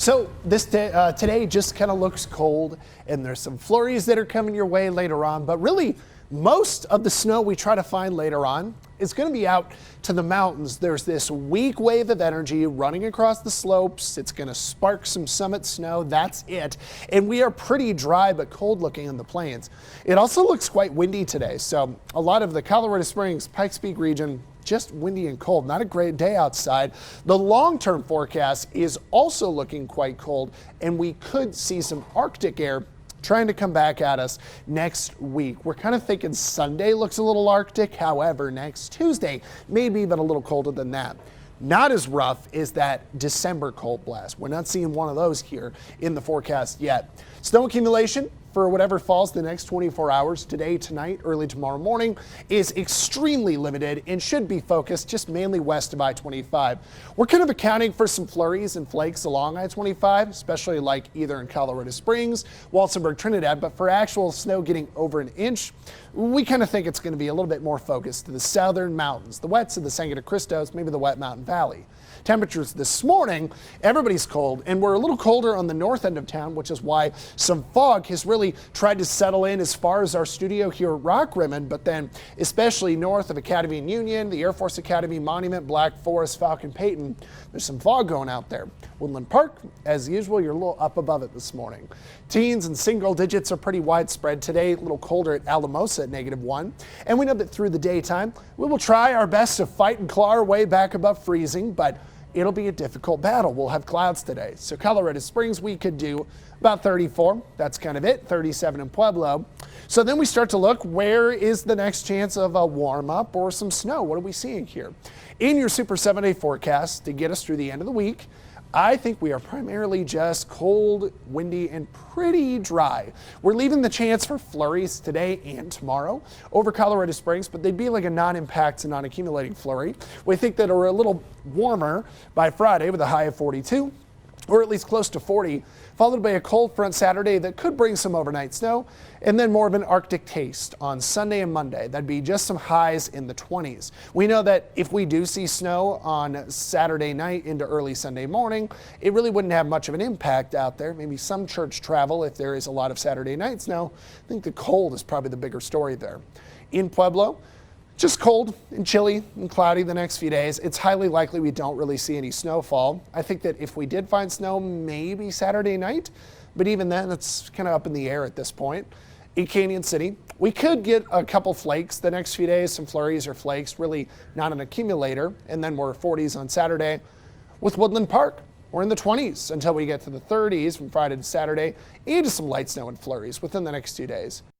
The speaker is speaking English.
So this today just kind of looks cold, and there's some flurries that are coming your way later on, but really most of the snow we try to find later on is going to be out to the mountains. There's this weak wave of energy running across the slopes. It's going to spark some summit snow. That's it. And we are pretty dry but cold looking in the plains. It also looks quite windy today. So a lot of the Colorado Springs, Pikes Peak region, just windy and cold. Not a great day outside. The long-term forecast is also looking quite cold, and we could see some Arctic air trying to come back at us next week. We're kind of thinking Sunday looks a little Arctic. However, next Tuesday, maybe even a little colder than that. Not as rough is that December cold blast. We're not seeing one of those here in the forecast yet. Snow accumulation for whatever falls the next 24 hours, today, tonight, early tomorrow morning, is extremely limited and should be focused just mainly west of I-25. We're kind of accounting for some flurries and flakes along I-25, especially like either in Colorado Springs, Walsenburg, Trinidad, but for actual snow getting over an inch, we kind of think it's going to be a little bit more focused to the southern mountains, the wets of the Sangre de Cristos, maybe the wet Mountain Valley. Temperatures this morning, everybody's cold, and we're a little colder on the north end of town, which is why some fog has really tried to settle in as far as our studio here at Rock Rimmon, but then especially north of Academy and Union, the Air Force Academy, Monument, Black Forest, Falcon Payton, there's some fog going out there. Woodland Park, as usual, you're a little up above it this morning. Teens and single digits are pretty widespread today, a little colder at Alamosa at -1. And we know that through the daytime, we will try our best to fight and claw our way back above freezing, but it'll be a difficult battle. We'll have clouds today. So Colorado Springs, we could do about 34. That's kind of it. 37 in Pueblo. So then we start to look, where is the next chance of a warm up or some snow? What are we seeing here? In your Super 7-day forecast to get us through the end of the week, I think we are primarily just cold, windy, and pretty dry. We're leaving the chance for flurries today and tomorrow over Colorado Springs, but they'd be like a non-impact to non-accumulating flurry. We think that we're a little warmer by Friday with a high of 42, or at least close to 40, followed by a cold front Saturday that could bring some overnight snow, and then more of an Arctic taste on Sunday and Monday. That'd be just some highs in the 20s. We know that if we do see snow on Saturday night into early Sunday morning, it really wouldn't have much of an impact out there. Maybe some church travel if there is a lot of Saturday night snow. I think the cold is probably the bigger story there. In Pueblo, just cold and chilly and cloudy the next few days. It's highly likely we don't really see any snowfall. I think that if we did find snow, maybe Saturday night, but even then it's kind of up in the air at this point. In Canyon City, we could get a couple flakes the next few days, some flurries or flakes, really not an accumulator, and then we're 40s on Saturday. With Woodland Park, we're in the 20s until we get to the 30s from Friday to Saturday, and some light snow and flurries within the next 2 days.